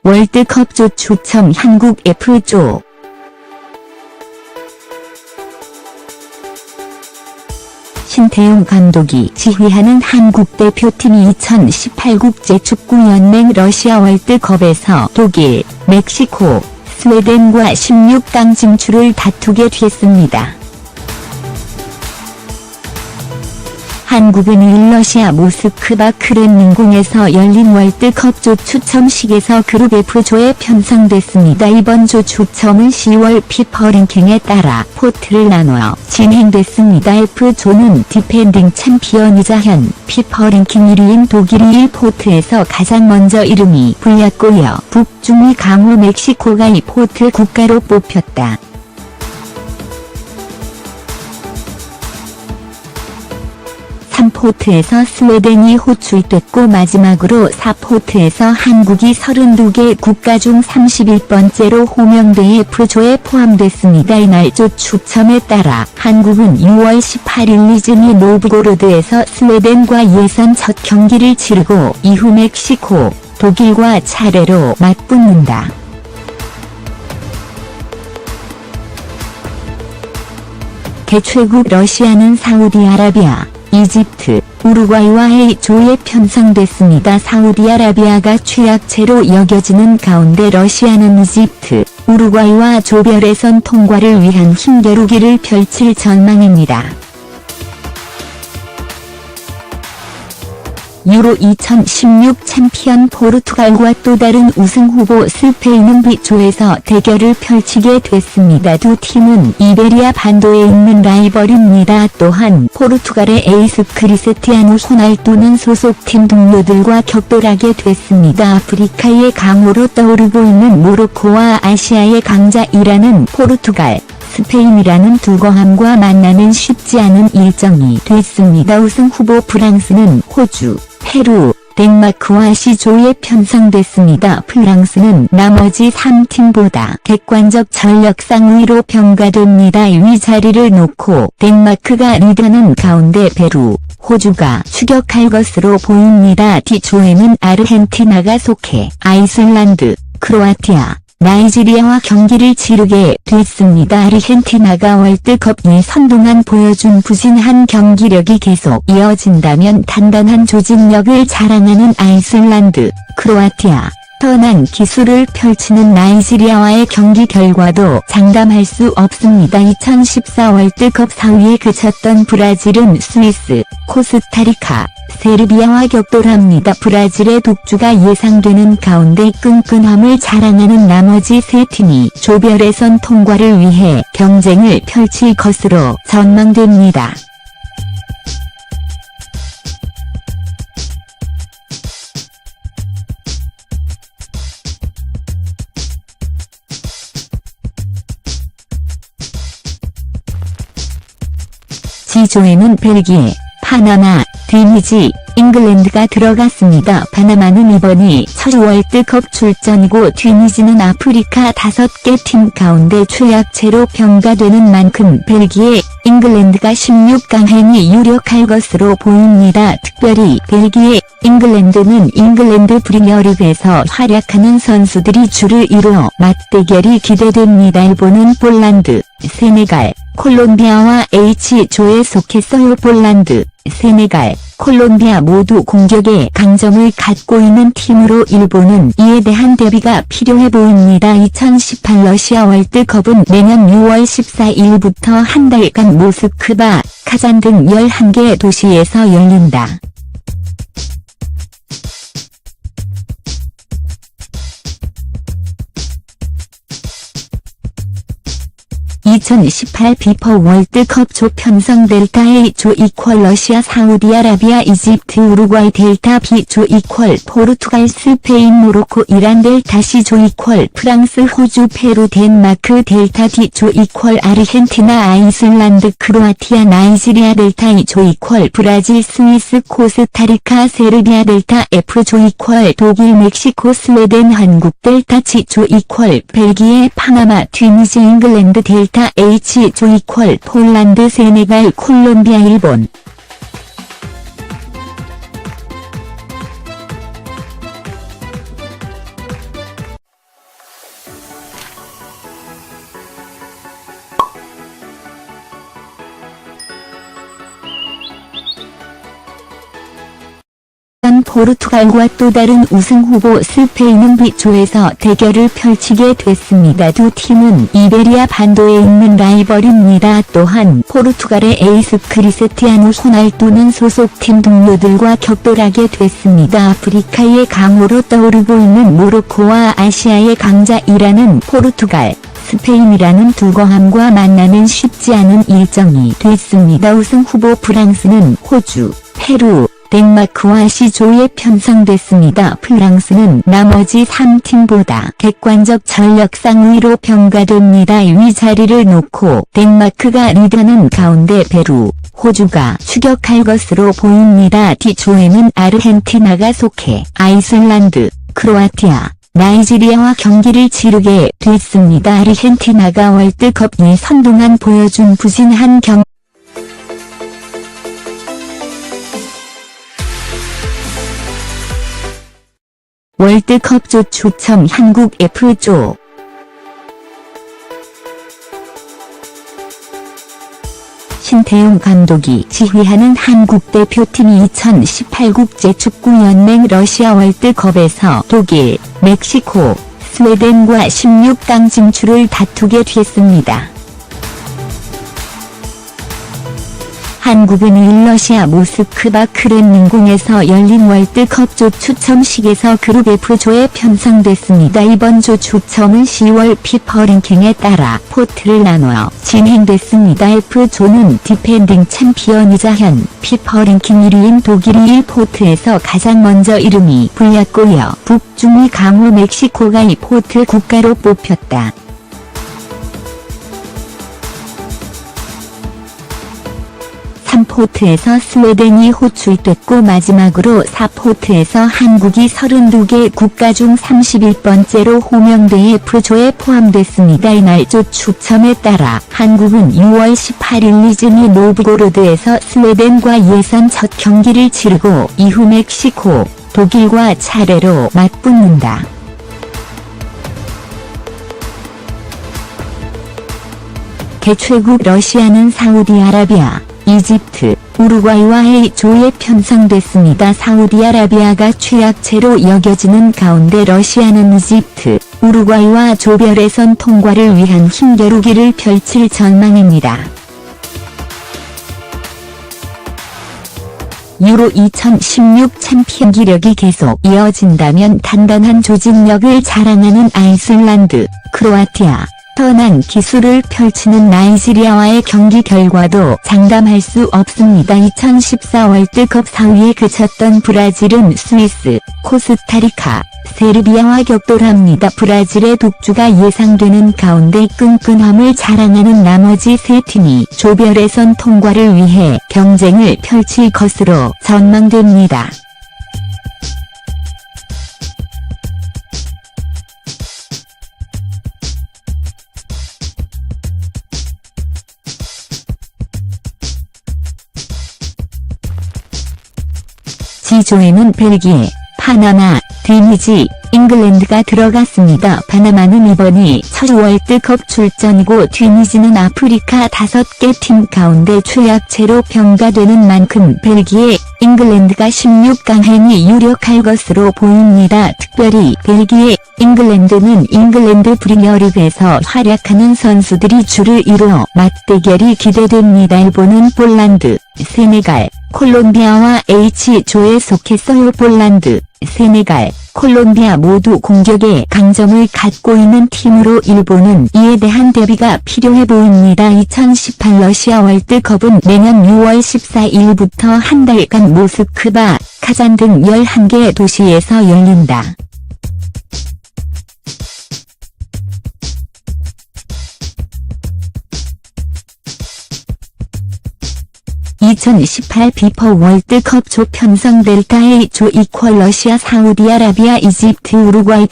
월드컵조 추첨 한국 F조. 신태용 감독이 지휘하는 한국 대표팀이 2018 국제축구연맹 러시아 월드컵에서 독일, 멕시코, 스웨덴과 16강 진출을 다투게 됐습니다. 한국은 일러시아 모스크바 크렘린궁에서 열린 월드컵조 추첨식에서 그룹 F조에 편성됐습니다. 이번 조 추첨은 10월 피파 랭킹에 따라 포트를 나눠 진행됐습니다. F조는 디펜딩 챔피언이자 현 피파 랭킹 1위인 독일이 1포트에서 가장 먼저 이름이 불렸고요. 북중미 강호 멕시코가 2포트 국가로 뽑혔다. 3포트에서 스웨덴이 호출됐고 마지막으로 4포트에서 한국이 32개 국가 중 31번째로 호명돼 F조에 포함됐습니다. 이날 조 추첨에 따라 한국은 6월 18일 니즈니 노브고로드에서 스웨덴과 예선 첫 경기를 치르고 이후 멕시코, 독일과 차례로 맞붙는다. 개최국 러시아는 사우디아라비아, 이집트, 우루과이와 A조에 편성됐습니다. 사우디아라비아가 최약체로 여겨지는 가운데 러시아는 이집트, 우루과이와 조별 예선 통과를 위한 힘겨루기를 펼칠 전망입니다. 유로 2016 챔피언 포르투갈과 또 다른 우승 후보 스페인은 B조에서 대결을 펼치게 됐습니다. 두 팀은 이베리아 반도에 있는 라이벌입니다. 또한 포르투갈의 에이스 크리스티아누 호날두는 소속팀 동료들과 격돌하게 됐습니다. 아프리카의 강호로 떠오르고 있는 모로코와 아시아의 강자이라는 포르투갈, 스페인이라는 두 거함과 만나면 쉽지 않은 일정이 됐습니다. 우승 후보 프랑스는 호주, 페루, 덴마크와 C조에 편성됐습니다. 프랑스는 나머지 3팀보다 객관적 전력 상위로 평가됩니다. 위 자리를 놓고 덴마크가 리드하는 가운데 페루, 호주가 추격할 것으로 보입니다. D조에는 아르헨티나가 속해 아이슬란드, 크로아티아, 나이지리아와 경기를 치르게 됐습니다. 아르헨티나가 월드컵 예선 동안 보여준 부진한 경기력이 계속 이어진다면 단단한 조직력을 자랑하는 아이슬란드, 크로아티아, 뛰어난 기술을 펼치는 나이지리아와의 경기 결과도 장담할 수 없습니다. 2014 월드컵 4위에 그쳤던 브라질은 스위스, 코스타리카, 세르비아와 격돌합니다. 브라질의 독주가 예상되는 가운데 끈끈함을 자랑하는 나머지 세 팀이 조별 예선 통과를 위해 경쟁을 펼칠 것으로 전망됩니다. G조에는 벨기에, 파나마, 튀니지, 잉글랜드가 들어갔습니다. 파나마는 이번이 첫 월드컵 출전이고 튀니지는 아프리카 5개 팀 가운데 최약체로 평가되는 만큼 벨기에, 잉글랜드가 16강행이 유력할 것으로 보입니다. 특별히 벨기에, 잉글랜드는 잉글랜드 프리미어리그에서 활약하는 선수들이 줄을 이루어 맞대결이 기대됩니다. 일본은 폴란드, 세네갈, 콜롬비아와 H조에 속했어요. 폴란드, 세네갈, 콜롬비아 모두 공격에 강점을 갖고 있는 팀으로 일본은 이에 대한 대비가 필요해 보입니다. 2018 러시아 월드컵은 내년 6월 14일부터 한 달간 모스크바, 카잔 등 11개 도시에서 열린다. 2018 피파 월드컵 조 편성 델타 A조 이퀄 러시아 사우디아라비아 이집트 우루과이 델타 B조 이퀄 포르투갈 스페인 모로코 이란 델타 C조 이퀄 프랑스 호주 페루 덴마크 델타 D조 이퀄 아르헨티나 아이슬란드 크로아티아 나이지리아 델타 E조 이퀄 브라질 스위스 코스타리카 세르비아 델타 F조 이퀄 독일 멕시코 스웨덴 한국 델타 G조 이퀄 벨기에 파나마 튀니지 잉글랜드 델타 H조 이퀄 폴란드 세네갈 콜롬비아 일본 포르투갈과 또 다른 우승 후보 스페인은 B조에서 대결을 펼치게 됐습니다. 두 팀은 이베리아 반도에 있는 라이벌입니다. 또한 포르투갈의 에이스 크리스티아노 호날두는 소속팀 동료들과 격돌하게 됐습니다. 아프리카의 강호로 떠오르고 있는 모로코와 아시아의 강자이라는 포르투갈, 스페인이라는 두 거함과 만나는 쉽지 않은 일정이 됐습니다. 우승 후보 프랑스는 호주, 페루, 덴마크와 C조에 편성됐습니다. 프랑스는 나머지 3팀보다 객관적 전력 상위로 평가됩니다. 위 자리를 놓고 덴마크가 리드하는 가운데 페루, 호주가 추격할 것으로 보입니다. D조에는 아르헨티나가 속해 아이슬란드, 크로아티아, 나이지리아와 경기를 치르게 됐습니다. 아르헨티나가 월드컵 예선 동안 보여준 부진한 월드컵조 추첨 한국 F조 신태용 감독이 지휘하는 한국 대표팀이 2018 국제축구연맹 러시아 월드컵에서 독일, 멕시코, 스웨덴과 16강 진출을 다투게 됐습니다. 한국은 일러시아 모스크바 크렘린궁에서 열린 월드컵조 추첨식에서 그룹 F조에 편성됐습니다. 이번 조 추첨은 10월 피파 랭킹에 따라 포트를 나누어 진행됐습니다. F조는 디펜딩 챔피언이자 현 피파 랭킹 1위인 독일이 1포트에서 가장 먼저 이름이 불렸고요. 북중미 강호 멕시코가 2포트 국가로 뽑혔다. 3포트에서 스웨덴이 호출됐고 마지막으로 4포트에서 한국이 32개 국가 중 31번째로 호명돼 F조에 포함됐습니다. 이날 조 추첨에 따라 한국은 6월 18일 니즈니 노브고로드에서 스웨덴과 예선 첫 경기를 치르고 이후 멕시코, 독일과 차례로 맞붙는다. 개최국 러시아는 사우디아라비아, 이집트, 우루과이와 A조에 편성됐습니다. 사우디아라비아가 최약체로 여겨지는 가운데 러시아는 이집트, 우루과이와 조별예선 통과를 위한 힘겨루기를 펼칠 전망입니다. 유로 2016 챔피언 기력이 계속 이어진다면 단단한 조직력을 자랑하는 아이슬란드, 크로아티아, 뛰어난 기술을 펼치는 나이지리아와의 경기 결과도 장담할 수 없습니다. 2014 월드컵 4위에 그쳤던 브라질은 스위스, 코스타리카, 세르비아와 격돌합니다. 브라질의 독주가 예상되는 가운데 끈끈함을 자랑하는 나머지 세 팀이 조별예선 통과를 위해 경쟁을 펼칠 것으로 전망됩니다. G조에는 벨기에, 파나마, 튀니지, 잉글랜드가 들어갔습니다. 파나마는 이번이 첫 월드컵 출전이고 튀니지는 아프리카 5개 팀 가운데 최약체로 평가되는 만큼 벨기에, 잉글랜드가 16강행이 유력할 것으로 보입니다. 특별히 벨기에, 잉글랜드는 잉글랜드 프리미어리그에서 활약하는 선수들이 줄을 이루어 맞대결이 기대됩니다. 일본은 폴란드, 세네갈, 콜롬비아와 H조에 속했어요. 폴란드, 세네갈, 콜롬비아 모두 공격에 강점을 갖고 있는 팀으로 일본은 이에 대한 대비가 필요해 보입니다. 2018 러시아 월드컵은 내년 6월 14일부터 한 달간 모스크바, 카잔 등 11개 도시에서 열린다. 2018 피파 월드컵 조 편성 델타 A조 이퀄 러시아, 사우디아라비아, 이집트, 우루과이,